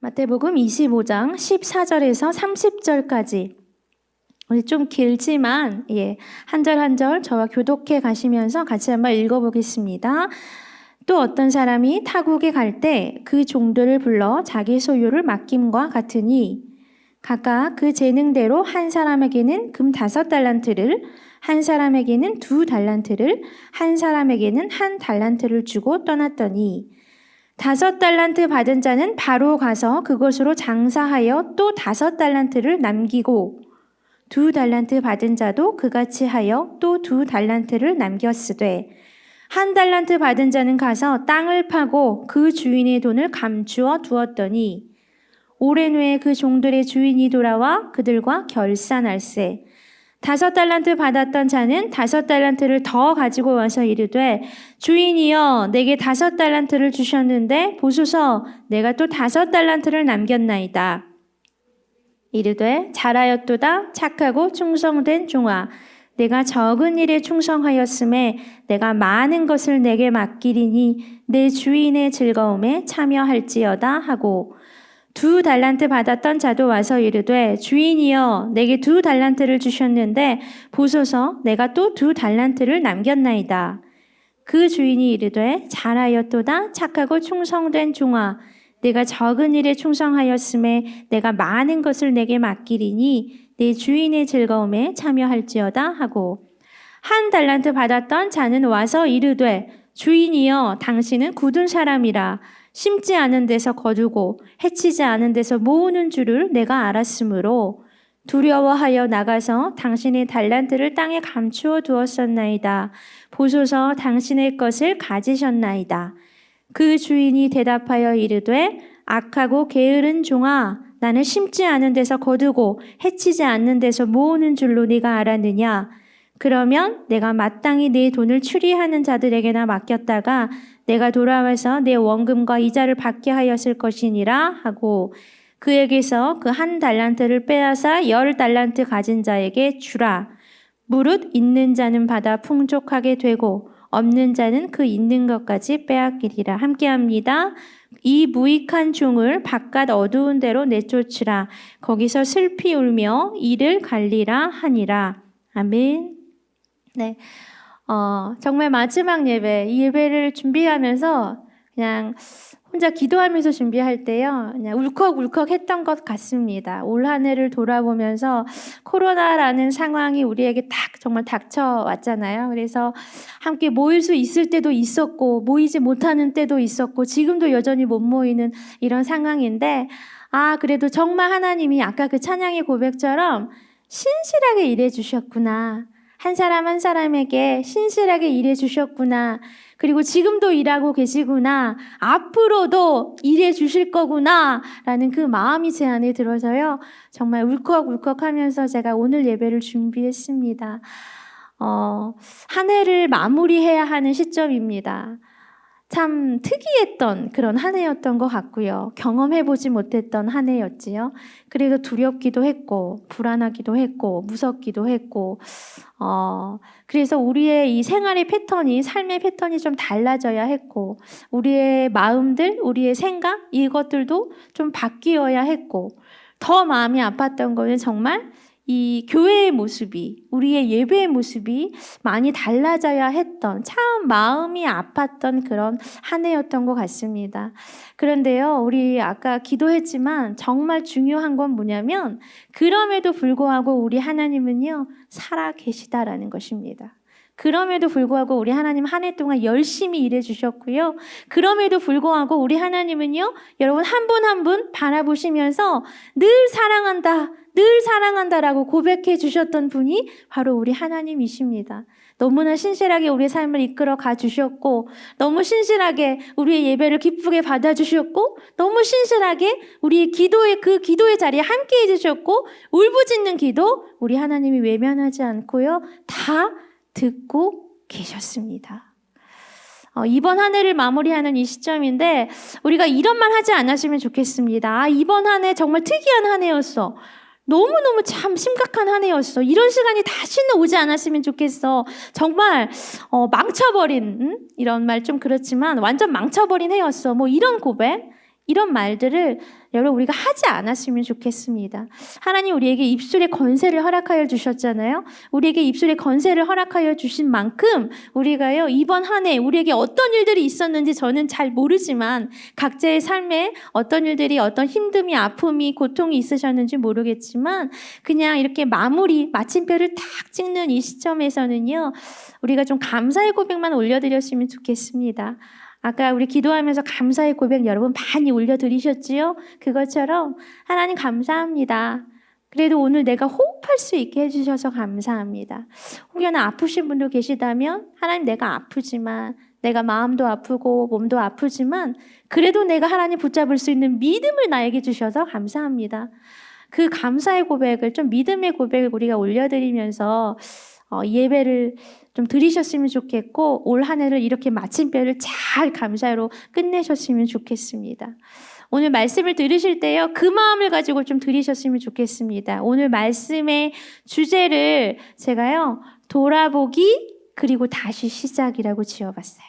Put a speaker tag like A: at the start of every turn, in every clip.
A: 마태복음 25장 14절에서 30절까지 우리 좀 길지만 한 절 한 절 저와 교독해 가시면서 같이 한번 읽어보겠습니다. 또 어떤 사람이 타국에 갈 때 그 종들을 불러 자기 소유를 맡김과 같으니 각각 그 재능대로 한 사람에게는 금 5달란트를, 한 사람에게는 2달란트를, 한 사람에게는 1달란트를 주고 떠났더니 5달란트 받은 자는 바로 가서 그것으로 장사하여 또 5달란트를 남기고 2달란트 받은 자도 그같이 하여 또 2달란트를 남겼으되 1달란트 받은 자는 가서 땅을 파고 그 주인의 돈을 감추어 두었더니 오랜 후에 그 종들의 주인이 돌아와 그들과 결산할세. 5달란트 받았던 자는 5달란트를 더 가지고 와서 이르되 주인이여 내게 5달란트를 주셨는데 보소서 내가 또 5달란트를 남겼나이다. 이르되 잘하였도다 착하고 충성된 종아 내가 적은 일에 충성하였음에 내가 많은 것을 내게 맡기리니 내 주인의 즐거움에 참여할지어다 하고 2달란트 받았던 자도 와서 이르되 주인이여 내게 2달란트를 주셨는데 보소서 내가 또 2달란트를 남겼나이다. 그 주인이 이르되 잘하였도다 착하고 충성된 종아 내가 적은 일에 충성하였음에 내가 많은 것을 내게 맡기리니 내 주인의 즐거움에 참여할지어다 하고 1달란트 받았던 자는 와서 이르되 주인이여 당신은 굳은 사람이라 심지 않은 데서 거두고 해치지 않은 데서 모으는 줄을 내가 알았으므로 두려워하여 나가서 당신의 달란트를 땅에 감추어 두었었나이다. 보소서 당신의 것을 가지셨나이다. 그 주인이 대답하여 이르되 악하고 게으른 종아 나는 심지 않은 데서 거두고 해치지 않는 데서 모으는 줄로 네가 알았느냐. 그러면 내가 마땅히 내 돈을 추리하는 자들에게나 맡겼다가 내가 돌아와서 내 원금과 이자를 받게 하였을 것이니라 하고 그에게서 그 1달란트를 빼앗아 10달란트 가진 자에게 주라. 무릇 있는 자는 받아 풍족하게 되고 없는 자는 그 있는 것까지 빼앗기리라. 함께합니다. 이 무익한 종을 바깥 어두운 데로 내쫓으라. 거기서 슬피 울며 이를 갈리라 하니라. 아멘. 네. 정말 마지막 예배, 이 예배를 준비하면서 그냥 혼자 기도하면서 준비할 때요, 그냥 울컥울컥 했던 것 같습니다. 올 한 해를 돌아보면서 코로나라는 상황이 우리에게 정말 닥쳐왔잖아요. 그래서 함께 모일 수 있을 때도 있었고, 모이지 못하는 때도 있었고, 지금도 여전히 못 모이는 이런 상황인데, 그래도 정말 하나님이 아까 그 찬양의 고백처럼 신실하게 일해 주셨구나. 한 사람 한 사람에게 신실하게 일해 주셨구나. 그리고 지금도 일하고 계시구나. 앞으로도 일해 주실 거구나. 라는 그 마음이 제 안에 들어서요. 정말 울컥울컥 하면서 제가 오늘 예배를 준비했습니다. 한 해를 마무리해야 하는 시점입니다. 참 특이했던 그런 한 해였던 것 같고요. 경험해보지 못했던 한 해였지요. 그래서 두렵기도 했고 불안하기도 했고 무섭기도 했고 그래서 우리의 이 생활의 패턴이 삶의 패턴이 좀 달라져야 했고 우리의 마음들, 우리의 생각 이것들도 좀 바뀌어야 했고 더 마음이 아팠던 거는 정말 이 교회의 모습이 우리의 예배의 모습이 많이 달라져야 했던 참 마음이 아팠던 그런 한 해였던 것 같습니다. 그런데요 우리 아까 기도했지만 정말 중요한 건 뭐냐면 그럼에도 불구하고 우리 하나님은요 살아 계시다라는 것입니다. 그럼에도 불구하고 우리 하나님 한 해 동안 열심히 일해 주셨고요. 그럼에도 불구하고 우리 하나님은요 여러분 한 분 한 분 바라보시면서 늘 사랑한다 늘 사랑한다라고 고백해 주셨던 분이 바로 우리 하나님이십니다. 너무나 신실하게 우리의 삶을 이끌어 가주셨고 너무 신실하게 우리의 예배를 기쁘게 받아주셨고 너무 신실하게 우리의 기도의 자리에 함께 해주셨고 울부짖는 기도 우리 하나님이 외면하지 않고요 다 듣고 계셨습니다. 이번 한 해를 마무리하는 이 시점인데 우리가 이런 말 하지 않았으면 좋겠습니다. 이번 한 해 정말 특이한 한 해였어. 너무너무 참 심각한 한 해였어. 이런 시간이 다시는 오지 않았으면 좋겠어. 정말 망쳐버린 이런 말 좀 그렇지만 완전 망쳐버린 해였어. 뭐 이런 고백 이런 말들을 여러분 우리가 하지 않았으면 좋겠습니다. 하나님 우리에게 입술의 권세를 허락하여 주셨잖아요. 우리에게 입술의 권세를 허락하여 주신 만큼 우리가요 이번 한 해 우리에게 어떤 일들이 있었는지 저는 잘 모르지만 각자의 삶에 어떤 일들이 어떤 힘듦이 아픔이 고통이 있으셨는지 모르겠지만 그냥 이렇게 마침표를 탁 찍는 이 시점에서는요 우리가 좀 감사의 고백만 올려드렸으면 좋겠습니다. 아까 우리 기도하면서 감사의 고백 여러분 많이 올려드리셨지요? 그것처럼 하나님 감사합니다. 그래도 오늘 내가 호흡할 수 있게 해주셔서 감사합니다. 혹여나 아프신 분도 계시다면 하나님 내가 아프지만 내가 마음도 아프고 몸도 아프지만 그래도 내가 하나님 붙잡을 수 있는 믿음을 나에게 주셔서 감사합니다. 그 감사의 고백을 좀 믿음의 고백을 우리가 올려드리면서 예배를 좀 드리셨으면 좋겠고 올 한 해를 이렇게 마침표를 잘 감사로 끝내셨으면 좋겠습니다. 오늘 말씀을 들으실 때요 그 마음을 가지고 좀 들으셨으면 좋겠습니다. 오늘 말씀의 주제를 제가요 돌아보기 그리고 다시 시작이라고 지어봤어요.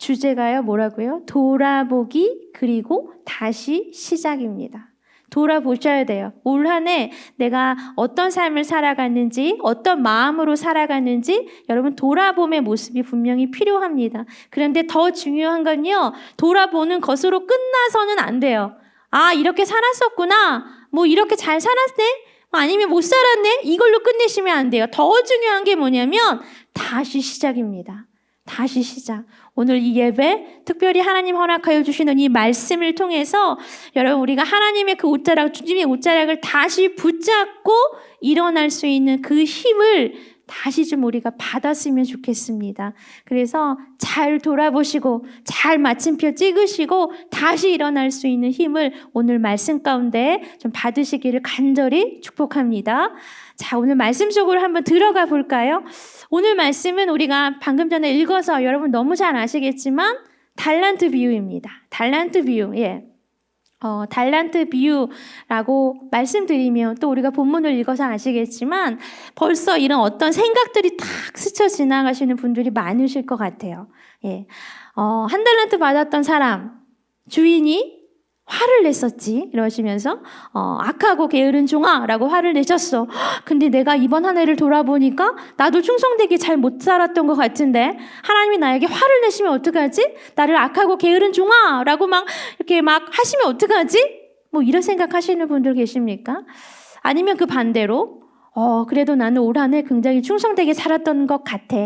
A: 주제가요 뭐라고요? 돌아보기 그리고 다시 시작입니다. 돌아보셔야 돼요. 올 한 해 내가 어떤 삶을 살아갔는지 어떤 마음으로 살아갔는지 여러분 돌아봄의 모습이 분명히 필요합니다. 그런데 더 중요한 건요. 돌아보는 것으로 끝나서는 안 돼요. 아 이렇게 살았었구나. 뭐 이렇게 잘 살았네. 아니면 못 살았네. 이걸로 끝내시면 안 돼요. 더 중요한 게 뭐냐면 다시 시작입니다. 다시 시작. 오늘 이 예배 특별히 하나님 허락하여 주시는 이 말씀을 통해서 여러분 우리가 하나님의 그 옷자락 주님의 옷자락을 다시 붙잡고 일어날 수 있는 그 힘을 다시 좀 우리가 받았으면 좋겠습니다. 그래서 잘 돌아보시고 잘 마침표 찍으시고 다시 일어날 수 있는 힘을 오늘 말씀 가운데 좀 받으시기를 간절히 축복합니다. 자, 오늘 말씀 속으로 한번 들어가 볼까요? 오늘 말씀은 우리가 방금 전에 읽어서 여러분 너무 잘 아시겠지만 달란트 비유입니다. 달란트 비유. 예. 달란트 비유라고 말씀드리면 또 우리가 본문을 읽어서 아시겠지만 벌써 이런 어떤 생각들이 탁 스쳐 지나가시는 분들이 많으실 것 같아요. 예. 한 달란트 받았던 사람 주인이 화를 냈었지 이러시면서 악하고 게으른 종아라고 화를 내셨어. 근데 내가 이번 한 해를 돌아보니까 나도 충성되게 잘 못 살았던 것 같은데 하나님이 나에게 화를 내시면 어떡하지? 나를 악하고 게으른 종아라고 막 이렇게 막 하시면 어떡하지? 뭐 이런 생각하시는 분들 계십니까? 아니면 그 반대로 그래도 나는 올 한 해 굉장히 충성되게 살았던 것 같아.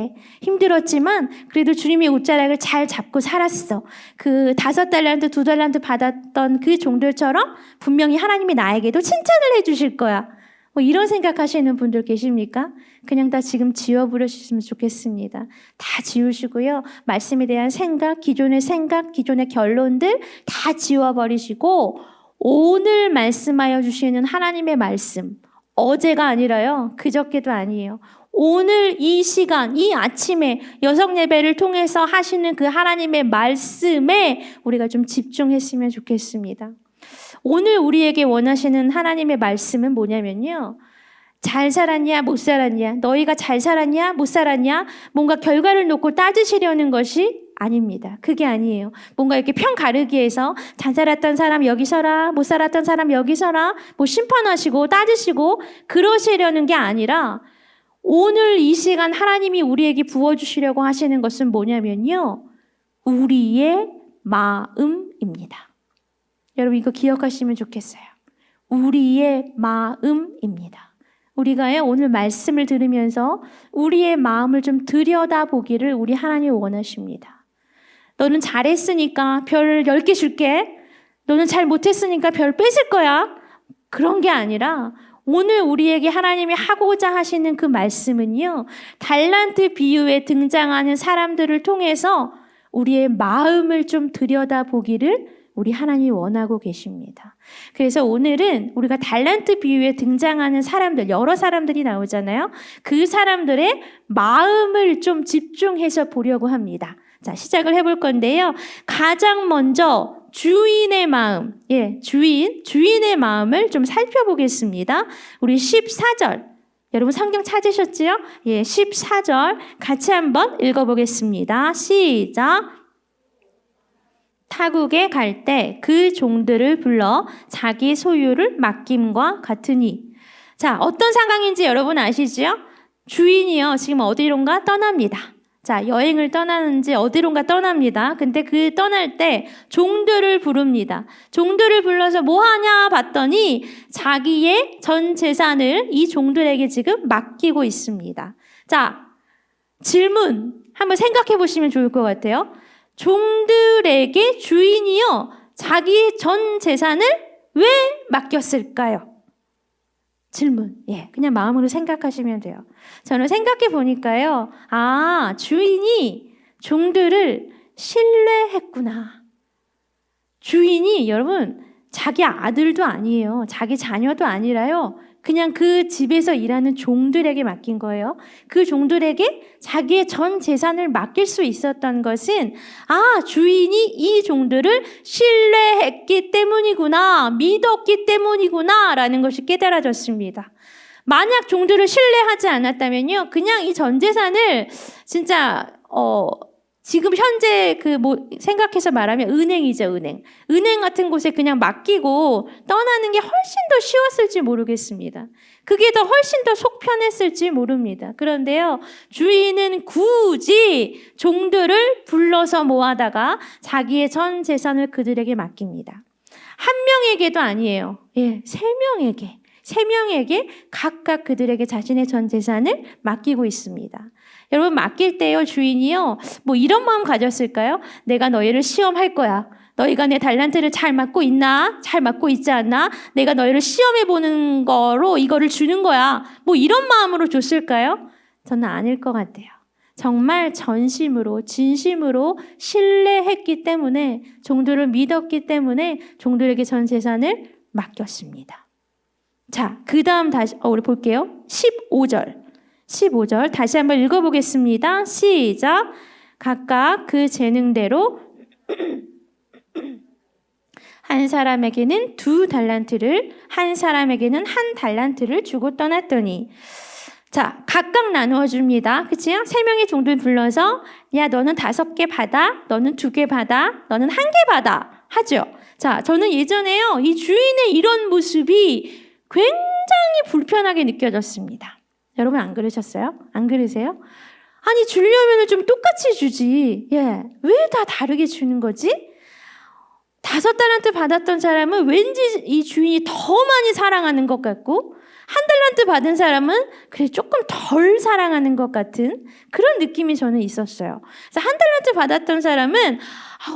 A: 힘들었지만 그래도 주님의 옷자락을 잘 잡고 살았어. 그 5달란트, 2달란트 받았던 그 종들처럼 분명히 하나님이 나에게도 칭찬을 해주실 거야. 뭐 이런 생각하시는 분들 계십니까? 그냥 다 지금 지워버리셨으면 좋겠습니다. 다 지우시고요. 말씀에 대한 생각, 기존의 결론들 다 지워버리시고 오늘 말씀하여 주시는 하나님의 말씀 어제가 아니라요. 그저께도 아니에요. 오늘 이 시간, 이 아침에 여성 예배를 통해서 하시는 그 하나님의 말씀에 우리가 좀 집중했으면 좋겠습니다. 오늘 우리에게 원하시는 하나님의 말씀은 뭐냐면요. 잘 살았냐, 못 살았냐, 너희가 잘 살았냐, 못 살았냐, 뭔가 결과를 놓고 따지시려는 것이 아닙니다. 그게 아니에요. 뭔가 이렇게 편 가르기 해서 잘 살았던 사람 여기 서라, 못 살았던 사람 여기 서라, 뭐 심판하시고 따지시고 그러시려는 게 아니라 오늘 이 시간 하나님이 우리에게 부어주시려고 하시는 것은 뭐냐면요. 우리의 마음입니다. 여러분 이거 기억하시면 좋겠어요. 우리의 마음입니다. 우리가요 오늘 말씀을 들으면서 우리의 마음을 좀 들여다보기를 우리 하나님이 원하십니다. 너는 잘했으니까 별 10개 줄게. 너는 잘 못했으니까 별 뺏을 거야. 그런 게 아니라 오늘 우리에게 하나님이 하고자 하시는 그 말씀은요. 달란트 비유에 등장하는 사람들을 통해서 우리의 마음을 좀 들여다보기를 우리 하나님이 원하고 계십니다. 그래서 오늘은 우리가 달란트 비유에 등장하는 사람들, 여러 사람들이 나오잖아요. 그 사람들의 마음을 좀 집중해서 보려고 합니다. 자, 시작을 해볼 건데요. 가장 먼저 주인의 마음, 주인의 마음을 좀 살펴보겠습니다. 우리 14절. 여러분 성경 찾으셨지요? 14절 같이 한번 읽어보겠습니다. 시작. 타국에 갈 때 그 종들을 불러 자기 소유를 맡김과 같으니. 자, 어떤 상황인지 여러분 아시죠? 주인이요, 지금 어디론가 떠납니다. 자, 여행을 떠나는지 어디론가 떠납니다. 근데 그 떠날 때 종들을 부릅니다. 종들을 불러서 뭐 하냐 봤더니 자기의 전 재산을 이 종들에게 지금 맡기고 있습니다. 자, 질문 한번 생각해 보시면 좋을 것 같아요. 종들에게 주인이요, 자기의 전 재산을 왜 맡겼을까요? 질문. 예, 그냥 마음으로 생각하시면 돼요. 저는 생각해 보니까요. 아, 주인이 종들을 신뢰했구나. 주인이 여러분 자기 아들도 아니에요. 자기 자녀도 아니라요. 그냥 그 집에서 일하는 종들에게 맡긴 거예요. 그 종들에게 자기의 전 재산을 맡길 수 있었던 것은 주인이 이 종들을 신뢰했기 때문이구나, 믿었기 때문이구나 라는 것이 깨달아졌습니다. 만약 종들을 신뢰하지 않았다면요, 그냥 이 전 재산을 진짜 지금 현재 생각해서 말하면 은행이죠, 은행. 은행 같은 곳에 그냥 맡기고 떠나는 게 훨씬 더 쉬웠을지 모르겠습니다. 그게 더 훨씬 더 속 편했을지 모릅니다. 그런데요, 주인은 굳이 종들을 불러서 모아다가 자기의 전 재산을 그들에게 맡깁니다. 한 명에게도 아니에요. 예, 세 명에게 각각 그들에게 자신의 전 재산을 맡기고 있습니다. 여러분, 맡길 때요, 주인이요, 뭐 이런 마음 가졌을까요? 내가 너희를 시험할 거야. 너희가 내 달란트를 잘 맡고 있나? 잘 맡고 있지 않나? 내가 너희를 시험해 보는 거로 이거를 주는 거야. 뭐 이런 마음으로 줬을까요? 저는 아닐 것 같아요. 정말 전심으로, 진심으로 신뢰했기 때문에, 종들을 믿었기 때문에 종들에게 전 재산을 맡겼습니다. 자, 그 다음 다시 우리 볼게요. 15절 다시 한번 읽어보겠습니다. 시작. 각각 그 재능대로 한 사람에게는 2달란트를, 한 사람에게는 1달란트를 주고 떠났더니. 자, 각각 나누어 줍니다. 그치요? 3명의 종들 불러서 야, 너는 5개 받아, 너는 2개 받아, 너는 1개 받아 하죠. 자, 저는 예전에요, 이 주인의 이런 모습이 굉장히 불편하게 느껴졌습니다. 여러분 안 그러셨어요? 안 그러세요? 아니, 주려면 좀 똑같이 주지. 예, 왜 다 다르게 주는 거지? 5달란트 받았던 사람은 왠지 이 주인이 더 많이 사랑하는 것 같고, 1달란트 받은 사람은 그래 조금 덜 사랑하는 것 같은 그런 느낌이 저는 있었어요. 그래서 1달란트 받았던 사람은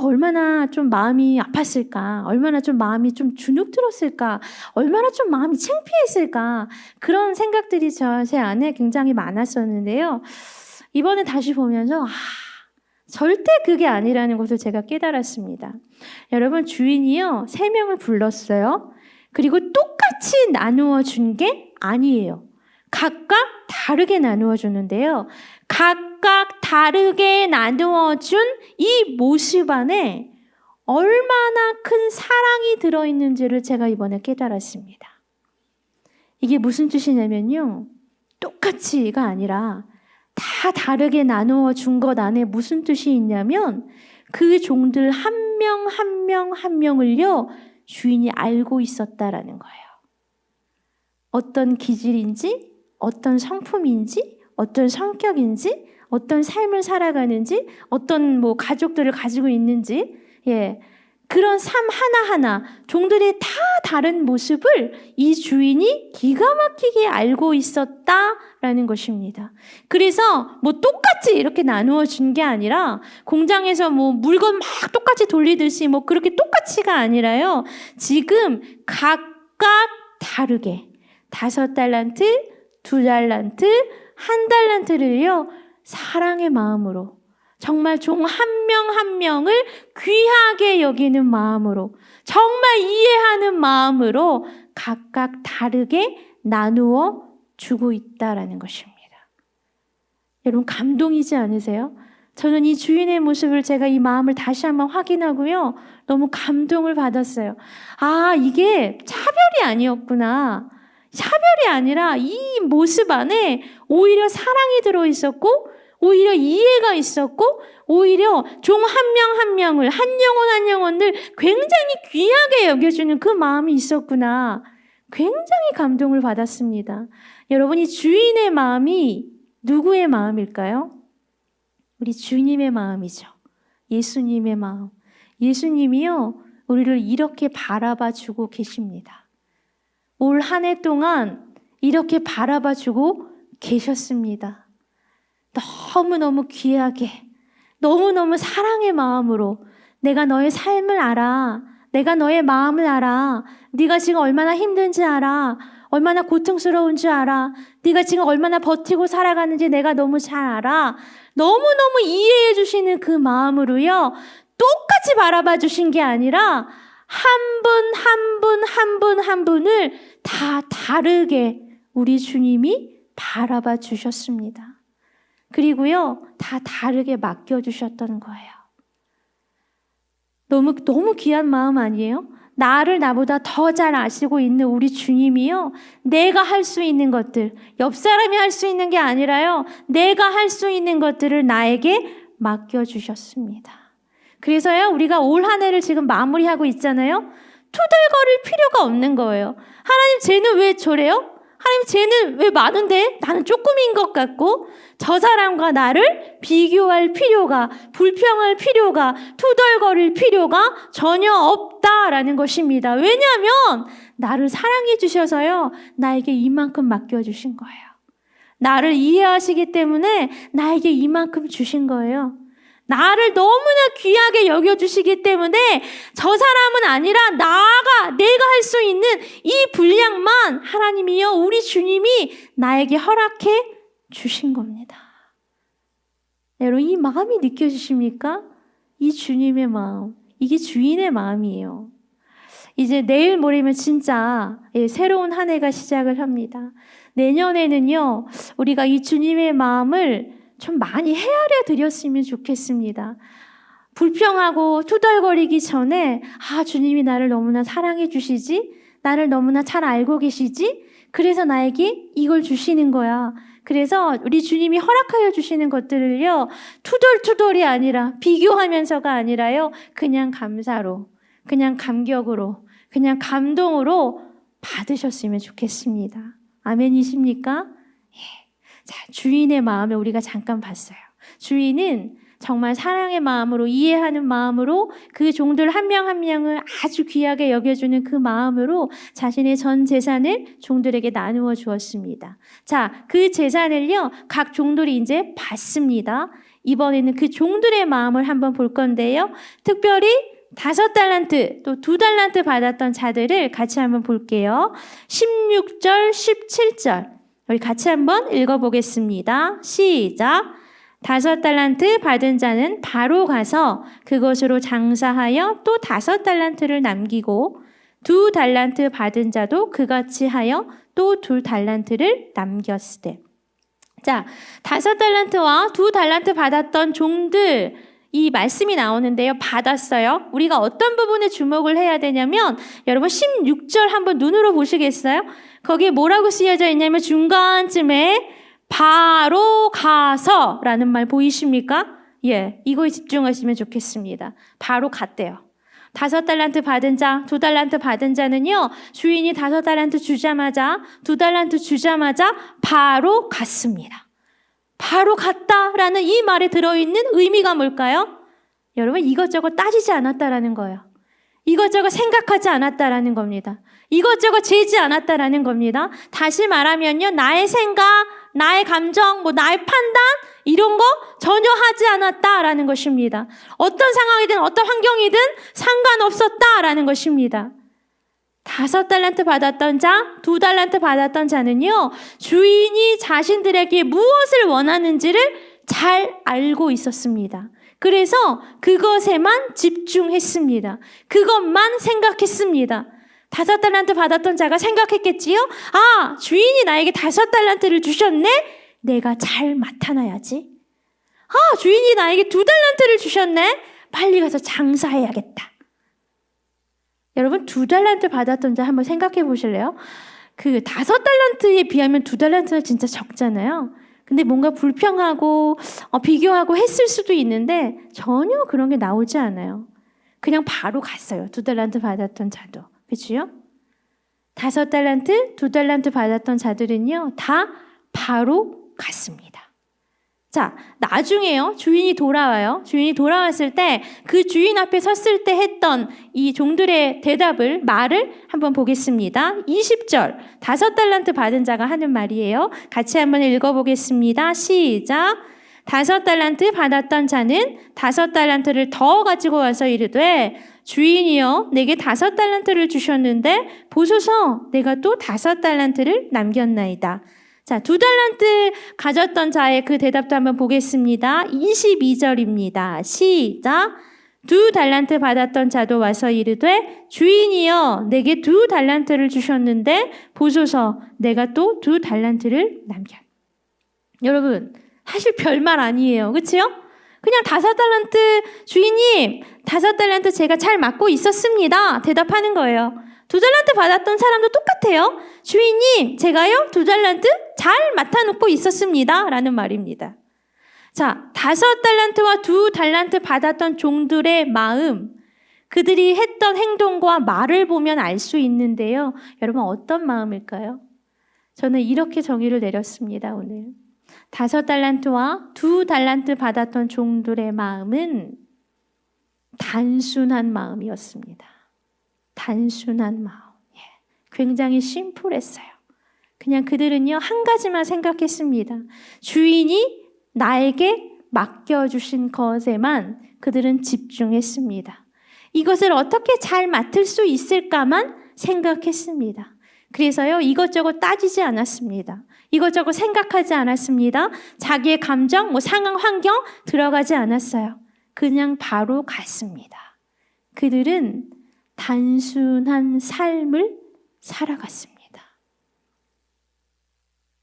A: 얼마나 좀 마음이 아팠을까, 얼마나 좀 마음이 좀 주눅 들었을까, 얼마나 좀 마음이 창피했을까, 그런 생각들이 제 안에 굉장히 많았었는데요. 이번에 다시 보면서 절대 그게 아니라는 것을 제가 깨달았습니다. 여러분, 주인이요, 3명을 불렀어요. 그리고 똑같이 나누어 준 게 아니에요. 각각 다르게 나누어 줬는데요. 각각 다르게 나누어 준 이 모습 안에 얼마나 큰 사랑이 들어있는지를 제가 이번에 깨달았습니다. 이게 무슨 뜻이냐면요, 똑같이가 아니라 다 다르게 나누어 준 것 안에 무슨 뜻이 있냐면, 그 종들 한 명 한 명 한 명을요, 주인이 알고 있었다라는 거예요. 어떤 기질인지, 어떤 성품인지, 어떤 성격인지, 어떤 삶을 살아가는지, 어떤 가족들을 가지고 있는지, 예, 그런 삶 하나하나 종들의 다 다른 모습을 이 주인이 기가 막히게 알고 있었다라는 것입니다. 그래서 똑같이 이렇게 나누어 준 게 아니라, 공장에서 물건 막 똑같이 돌리듯이 그렇게 똑같이가 아니라요, 지금 각각 다르게 5달란트, 2달란트, 1달란트를요, 사랑의 마음으로, 정말 종 한 명 한 명을 귀하게 여기는 마음으로, 정말 이해하는 마음으로 각각 다르게 나누어 주고 있다라는 것입니다. 여러분, 감동이지 않으세요? 저는 이 주인의 모습을, 제가 이 마음을 다시 한번 확인하고요, 너무 감동을 받았어요. 이게 차별이 아니었구나. 차별이 아니라 이 모습 안에 오히려 사랑이 들어있었고, 오히려 이해가 있었고 오히려 종 한 명 한 명을 한 영혼 한 영혼을 굉장히 귀하게 여겨주는 그 마음이 있었구나. 굉장히 감동을 받았습니다. 여러분, 이 주인의 마음이 누구의 마음일까요? 우리 주님의 마음이죠. 예수님의 마음. 예수님이요, 우리를 이렇게 바라봐 주고 계십니다. 올 한 해 동안 이렇게 바라봐 주고 계셨습니다. 너무너무 귀하게, 너무너무 사랑의 마음으로 내가 너의 삶을 알아. 내가 너의 마음을 알아. 네가 지금 얼마나 힘든지 알아. 얼마나 고통스러운지 알아. 네가 지금 얼마나 버티고 살아가는지 내가 너무 잘 알아. 너무너무 이해해 주시는 그 마음으로요. 똑같이 바라봐 주신 게 아니라 한 분 한 분 한 분 한 분을 다 다르게 우리 주님이 바라봐 주셨습니다. 그리고요, 다 다르게 맡겨주셨다는 거예요. 너무 귀한 마음 아니에요? 나를 나보다 더 잘 아시고 있는 우리 주님이요, 내가 할 수 있는 것들, 옆 사람이 할 수 있는 게 아니라요, 내가 할 수 있는 것들을 나에게 맡겨주셨습니다. 그래서요, 우리가 올 한 해를 지금 마무리하고 있잖아요. 투덜거릴 필요가 없는 거예요. 하나님, 쟤는 왜 저래요? 하나님, 쟤는 왜 많은데 나는 조금인 것 같고, 저 사람과 나를 비교할 필요가, 불평할 필요가, 투덜거릴 필요가 전혀 없다라는 것입니다. 왜냐하면 나를 사랑해 주셔서요, 나에게 이만큼 맡겨주신 거예요. 나를 이해하시기 때문에 나에게 이만큼 주신 거예요. 나를 너무나 귀하게 여겨주시기 때문에 저 사람은 아니라 내가 할 수 있는 이 분량만 하나님이요, 우리 주님이 나에게 허락해 주신 겁니다. 여러분, 이 마음이 느껴지십니까? 이 주님의 마음, 이게 주인의 마음이에요. 이제 내일 모레면 진짜 새로운 한 해가 시작을 합니다. 내년에는요, 우리가 이 주님의 마음을 좀 많이 헤아려 드렸으면 좋겠습니다. 불평하고 투덜거리기 전에, 주님이 나를 너무나 사랑해 주시지? 나를 너무나 잘 알고 계시지? 그래서 나에게 이걸 주시는 거야. 그래서 우리 주님이 허락하여 주시는 것들을요, 투덜투덜이 아니라, 비교하면서가 아니라요, 그냥 감사로, 그냥 감격으로, 그냥 감동으로 받으셨으면 좋겠습니다. 아멘이십니까? 자, 주인의 마음을 우리가 잠깐 봤어요. 주인은 정말 사랑의 마음으로, 이해하는 마음으로 그 종들 한 명 한 명을 아주 귀하게 여겨주는 그 마음으로 자신의 전 재산을 종들에게 나누어 주었습니다. 자, 그 재산을요, 각 종들이 이제 받습니다. 이번에는 그 종들의 마음을 한번 볼 건데요. 특별히 5달란트 또 2달란트 받았던 자들을 같이 한번 볼게요. 16절, 17절. 우리 같이 한번 읽어보겠습니다. 시작. 5달란트 받은 자는 바로 가서 그것으로 장사하여 또 5달란트를 남기고 2달란트 받은 자도 그같이 하여 또 2달란트를 남겼으되. 자, 5달란트와 2달란트 받았던 종들, 이 말씀이 나오는데요. 받았어요. 우리가 어떤 부분에 주목을 해야 되냐면, 여러분 16절 한번 눈으로 보시겠어요? 거기에 뭐라고 쓰여져 있냐면 중간쯤에 바로 가서 라는 말 보이십니까? 이거에 집중하시면 좋겠습니다. 바로 갔대요. 5달란트 받은 자, 2달란트 받은 자는요, 주인이 5달란트 주자마자, 2달란트 주자마자 바로 갔습니다. 바로 갔다라는 이 말에 들어있는 의미가 뭘까요? 여러분, 이것저것 따지지 않았다라는 거예요. 이것저것 생각하지 않았다라는 겁니다. 이것저것 재지 않았다라는 겁니다. 다시 말하면요, 나의 생각, 나의 감정, 나의 판단 이런 거 전혀 하지 않았다라는 것입니다. 어떤 상황이든 어떤 환경이든 상관없었다라는 것입니다. 5달란트 받았던 자, 2달란트 받았던 자는요, 주인이 자신들에게 무엇을 원하는지를 잘 알고 있었습니다. 그래서 그것에만 집중했습니다. 그것만 생각했습니다. 5달란트 받았던 자가 생각했겠지요? 주인이 나에게 5달란트를 주셨네? 내가 잘 맡아놔야지. 주인이 나에게 2달란트를 주셨네? 빨리 가서 장사해야겠다. 여러분, 2달란트 받았던 자 한번 생각해 보실래요? 그 5달란트에 비하면 2달란트는 진짜 적잖아요. 근데 뭔가 불평하고 비교하고 했을 수도 있는데 전혀 그런 게 나오지 않아요. 그냥 바로 갔어요. 2달란트 받았던 자도. 그치요? 5달란트, 2달란트 받았던 자들은요, 다 바로 갔습니다. 자, 나중에요, 주인이 돌아와요. 주인이 돌아왔을 때 그 주인 앞에 섰을 때 했던 이 종들의 대답을, 말을 한번 보겠습니다. 20절, 5달란트 받은 자가 하는 말이에요. 같이 한번 읽어보겠습니다. 시작. 5달란트 받았던 자는 5달란트를 더 가지고 와서 이르되 주인이여 내게 5달란트를 주셨는데 보소서 내가 또 5달란트를 남겼나이다. 자, 2달란트 가졌던 자의 그 대답도 한번 보겠습니다. 22절입니다. 시작. 2달란트 받았던 자도 와서 이르되 주인이여 내게 2달란트를 주셨는데 보소서 내가 또 2달란트를 남겼. 여러분 사실 별말 아니에요. 그치요? 그냥 5달란트 주인님 5달란트 제가 잘 맡고 있었습니다. 대답하는 거예요. 2달란트 받았던 사람도 똑같아요. 주인님 제가요 2달란트 잘 맡아놓고 있었습니다. 라는 말입니다. 자, 5달란트와 2달란트 받았던 종들의 마음, 그들이 했던 행동과 말을 보면 알 수 있는데요. 여러분 어떤 마음일까요? 저는 이렇게 정의를 내렸습니다. 오늘 5달란트와 2달란트 받았던 종들의 마음은 단순한 마음이었습니다. 단순한 마음. 굉장히 심플했어요. 그냥 그들은요 한 가지만 생각했습니다. 주인이 나에게 맡겨주신 것에만 그들은 집중했습니다. 이것을 어떻게 잘 맡을 수 있을까만 생각했습니다. 그래서요 이것저것 따지지 않았습니다. 이것저것 생각하지 않았습니다. 자기의 감정, 상황, 환경 들어가지 않았어요. 그냥 바로 갔습니다. 그들은 단순한 삶을 살아갔습니다.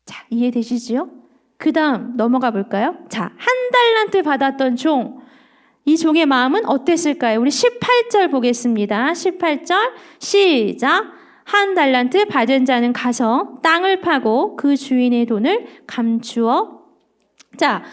A: 자, 이해되시지요? 그 다음 넘어가 볼까요? 자, 1달란트 받았던 종. 이 종의 마음은 어땠을까요? 우리 18절 보겠습니다. 18절 시작. 1달란트 받은 자는 가서 땅을 파고 그 주인의 돈을 감추어. 자,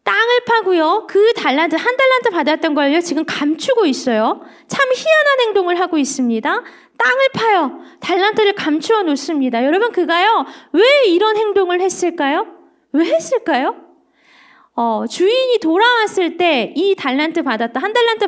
A: 땅을 파고요. 그 1달란트 받았던 걸요. 지금 감추고 있어요. 참 희한한 행동을 하고 있습니다. 땅을 파요. 달란트를 감추어 놓습니다. 여러분 그가요. 왜 이런 행동을 했을까요? 왜 했을까요? 주인이 돌아왔을 때 이 1달란트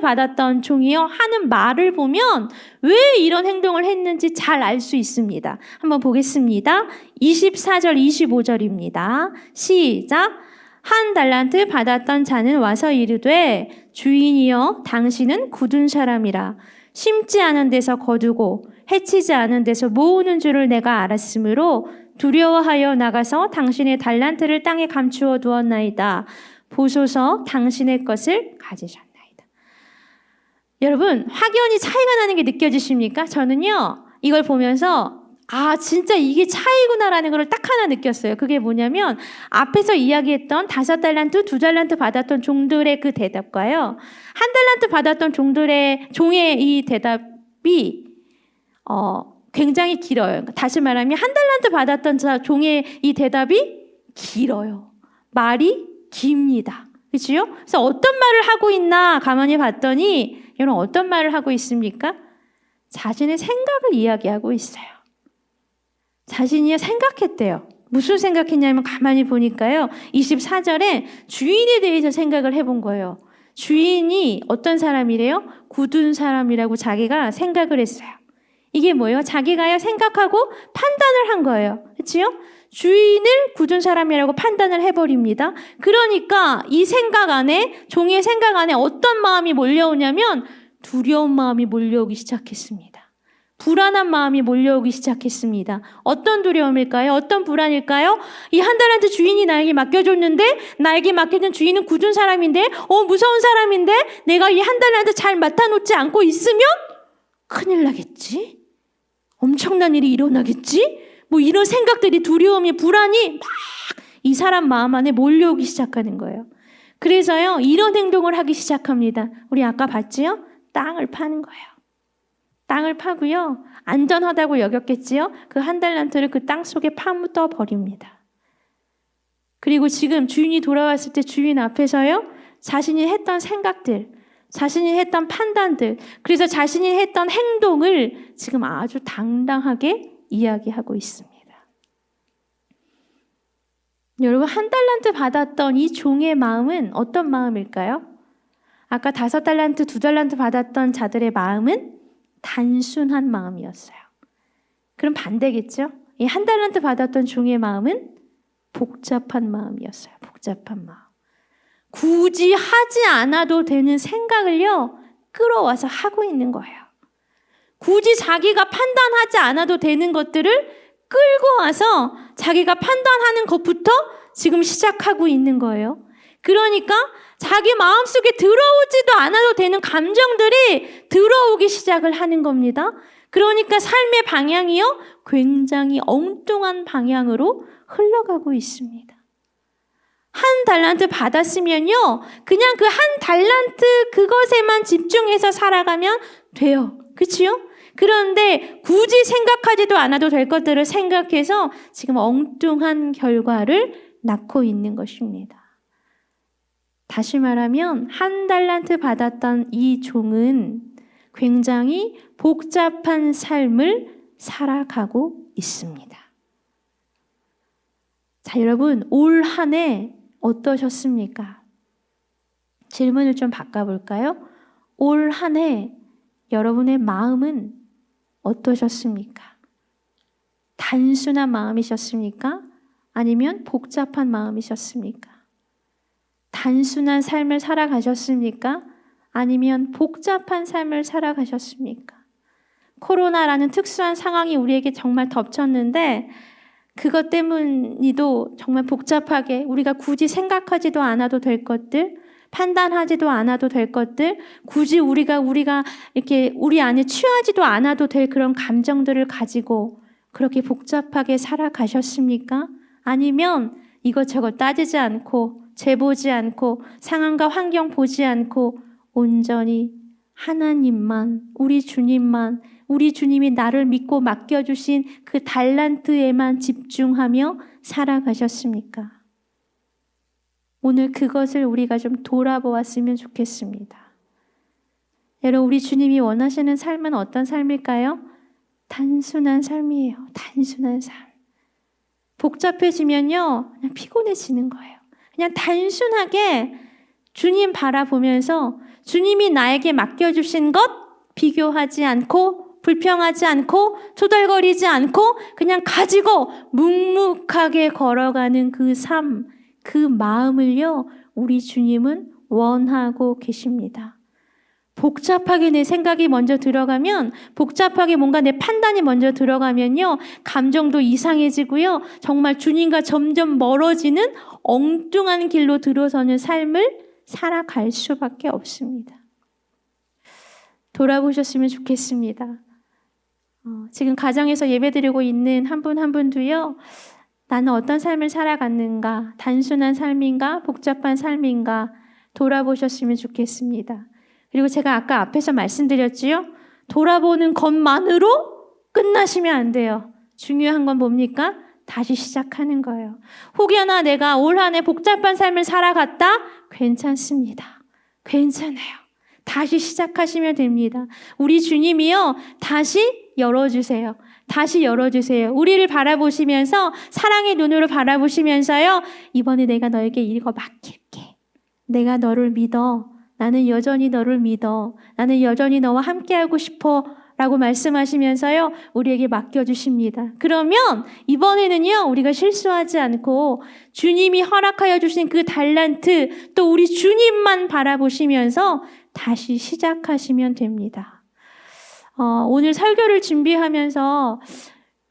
A: 받았던 종이요. 하는 말을 보면 왜 이런 행동을 했는지 잘 알 수 있습니다. 한번 보겠습니다. 24절, 25절입니다. 시작. 1달란트 받았던 자는 와서 이르되 주인이여 당신은 굳은 사람이라 심지 않은 데서 거두고 해치지 않은 데서 모으는 줄을 내가 알았으므로 두려워하여 나가서 당신의 달란트를 땅에 감추어 두었나이다. 보소서 당신의 것을 가지셨나이다. 여러분 확연히 차이가 나는 게 느껴지십니까? 저는요 이걸 보면서 진짜 이게 차이구나라는 걸 딱 하나 느꼈어요. 그게 뭐냐면 앞에서 이야기했던 5달란트, 2달란트 받았던 종들의 그 대답과요. 1달란트 받았던 종의 이 대답이 굉장히 길어요. 다시 말하면 1달란트 받았던 종의 이 대답이 길어요. 말이 깁니다. 그렇죠? 그래서 어떤 말을 하고 있나 가만히 봤더니 여러분 어떤 말을 하고 있습니까? 자신의 생각을 이야기하고 있어요. 자신이 생각했대요. 무슨 생각했냐면 가만히 보니까요. 24절에 주인에 대해서 생각을 해본 거예요. 주인이 어떤 사람이래요? 굳은 사람이라고 자기가 생각을 했어요. 이게 뭐예요? 자기가요 생각하고 판단을 한 거예요. 그렇죠? 주인을 굳은 사람이라고 판단을 해버립니다. 그러니까 이 생각 안에, 종의 생각 안에 어떤 마음이 몰려오냐면 두려운 마음이 몰려오기 시작했습니다. 불안한 마음이 몰려오기 시작했습니다. 어떤 두려움일까요? 어떤 불안일까요? 이 1달란트 주인이 나에게 맡겨줬는데 나에게 맡겨준 주인은 굳은 사람인데 무서운 사람인데 내가 이 1달란트 잘 맡아놓지 않고 있으면 큰일 나겠지? 엄청난 일이 일어나겠지? 이런 생각들이 두려움이 불안이 막 이 사람 마음 안에 몰려오기 시작하는 거예요. 그래서요 이런 행동을 하기 시작합니다. 우리 아까 봤지요? 땅을 파는 거예요. 땅을 파고요. 안전하다고 여겼겠지요. 그 1달란트를 그 땅 속에 파묻어 버립니다. 그리고 지금 주인이 돌아왔을 때 주인 앞에서요, 자신이 했던 생각들, 자신이 했던 판단들, 그래서 자신이 했던 행동을 지금 아주 당당하게 이야기하고 있습니다. 여러분, 1달란트 받았던 이 종의 마음은 어떤 마음일까요? 아까 5달란트, 2달란트 받았던 자들의 마음은 단순한 마음이었어요. 그럼 반대겠죠? 이 1달란트 받았던 종의 마음은 복잡한 마음이었어요. 복잡한 마음. 굳이 하지 않아도 되는 생각을요, 끌어와서 하고 있는 거예요. 굳이 자기가 판단하지 않아도 되는 것들을 끌고 와서 자기가 판단하는 것부터 지금 시작하고 있는 거예요. 그러니까 자기 마음속에 들어오지도 않아도 되는 감정들이 들어오기 시작을 하는 겁니다. 그러니까 삶의 방향이요, 굉장히 엉뚱한 방향으로 흘러가고 있습니다. 1달란트 받았으면요, 그냥 그 1달란트 그것에만 집중해서 살아가면 돼요. 그치요? 그런데 굳이 생각하지도 않아도 될 것들을 생각해서 지금 엉뚱한 결과를 낳고 있는 것입니다. 다시 말하면 1달란트 받았던 이 종은 굉장히 복잡한 삶을 살아가고 있습니다. 자, 여러분, 올 한 해 어떠셨습니까? 질문을 좀 바꿔볼까요? 올 한 해 여러분의 마음은 어떠셨습니까? 단순한 마음이셨습니까? 아니면 복잡한 마음이셨습니까? 단순한 삶을 살아가셨습니까? 아니면 복잡한 삶을 살아가셨습니까? 코로나라는 특수한 상황이 우리에게 정말 덮쳤는데 그것 때문이도 정말 복잡하게 우리가 굳이 생각하지도 않아도 될 것들, 판단하지도 않아도 될 것들, 굳이 우리가 이렇게 우리 안에 취하지도 않아도 될 그런 감정들을 가지고 그렇게 복잡하게 살아가셨습니까? 아니면 이것저것 따지지 않고 재보지 않고 상황과 환경 보지 않고 온전히 하나님만, 우리 주님이 나를 믿고 맡겨주신 그 달란트에만 집중하며 살아가셨습니까? 오늘 그것을 우리가 좀 돌아보았으면 좋겠습니다. 여러분, 우리 주님이 원하시는 삶은 어떤 삶일까요? 단순한 삶이에요. 단순한 삶. 복잡해지면요, 그냥 피곤해지는 거예요. 그냥 단순하게 주님 바라보면서 주님이 나에게 맡겨주신 것 비교하지 않고 불평하지 않고 투덜거리지 않고 그냥 가지고 묵묵하게 걸어가는 그 삶, 그 마음을요, 우리 주님은 원하고 계십니다. 복잡하게 내 생각이 먼저 들어가면, 복잡하게 뭔가 내 판단이 먼저 들어가면요, 감정도 이상해지고요, 정말 주님과 점점 멀어지는 엉뚱한 길로 들어서는 삶을 살아갈 수밖에 없습니다. 돌아보셨으면 좋겠습니다. 지금 가정에서 예배드리고 있는 한 분 한 분도요, 나는 어떤 삶을 살아갔는가, 단순한 삶인가, 복잡한 삶인가 돌아보셨으면 좋겠습니다. 그리고 제가 아까 앞에서 말씀드렸지요, 돌아보는 것만으로 끝나시면 안 돼요. 중요한 건 뭡니까? 다시 시작하는 거예요. 혹여나 내가 올 한 해 복잡한 삶을 살아갔다? 괜찮습니다. 괜찮아요. 다시 시작하시면 됩니다. 우리 주님이요, 다시 열어주세요. 다시 열어주세요. 우리를 바라보시면서, 사랑의 눈으로 바라보시면서요, 이번에 내가 너에게 이거 맡길게. 내가 너를 믿어. 나는 여전히 너를 믿어. 나는 여전히 너와 함께하고 싶어. 라고 말씀하시면서요, 우리에게 맡겨주십니다. 그러면 이번에는요, 우리가 실수하지 않고 주님이 허락하여 주신 그 달란트, 또 우리 주님만 바라보시면서 다시 시작하시면 됩니다. 오늘 설교를 준비하면서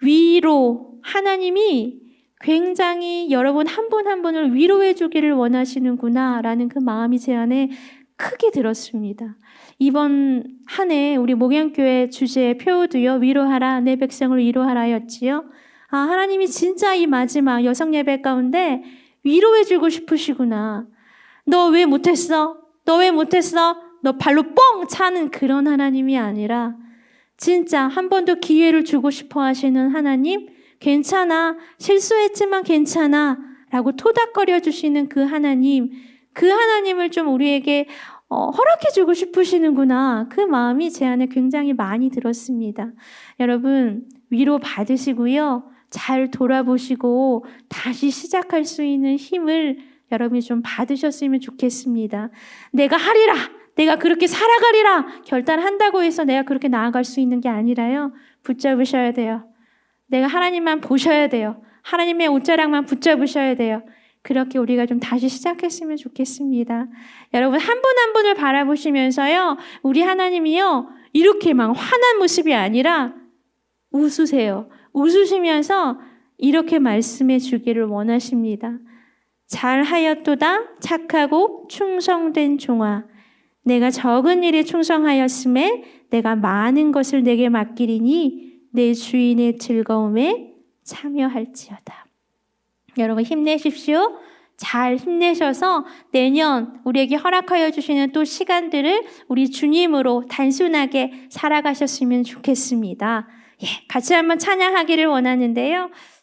A: 위로, 하나님이 굉장히 여러분 한 분 한 분을 위로해 주기를 원하시는구나 라는 그 마음이 제 안에 크게 들었습니다. 이번 한 해 우리 목양교회 주제 표도요, 위로하라, 내 백성을 위로하라였지요. 하나님이 진짜 이 마지막 여성 예배 가운데 위로해 주고 싶으시구나. 너 왜 못했어? 너 왜 못했어? 너 발로 뻥 차는 그런 하나님이 아니라 진짜 한 번 더 기회를 주고 싶어 하시는 하나님, 괜찮아, 실수했지만 괜찮아 라고 토닥거려 주시는 그 하나님을 좀 우리에게 허락해 주고 싶으시는구나. 그 마음이 제 안에 굉장히 많이 들었습니다. 여러분, 위로 받으시고요. 잘 돌아보시고 다시 시작할 수 있는 힘을 여러분이 좀 받으셨으면 좋겠습니다. 내가 하리라, 내가 그렇게 살아가리라 결단한다고 해서 내가 그렇게 나아갈 수 있는 게 아니라요. 붙잡으셔야 돼요. 내가 하나님만 보셔야 돼요. 하나님의 옷자락만 붙잡으셔야 돼요. 그렇게 우리가 좀 다시 시작했으면 좋겠습니다. 여러분, 한 분 한 분을 바라보시면서요. 우리 하나님이요. 이렇게 막 화난 모습이 아니라 웃으세요. 웃으시면서 이렇게 말씀해 주기를 원하십니다. 잘하였도다 착하고 충성된 종아. 내가 적은 일에 충성하였음에 내가 많은 것을 내게 맡기리니 내 주인의 즐거움에 참여할지어다. 여러분 힘내십시오. 잘 힘내셔서 내년 우리에게 허락하여 주시는 또 시간들을 우리 주님으로 단순하게 살아가셨으면 좋겠습니다. 같이 한번 찬양하기를 원하는데요.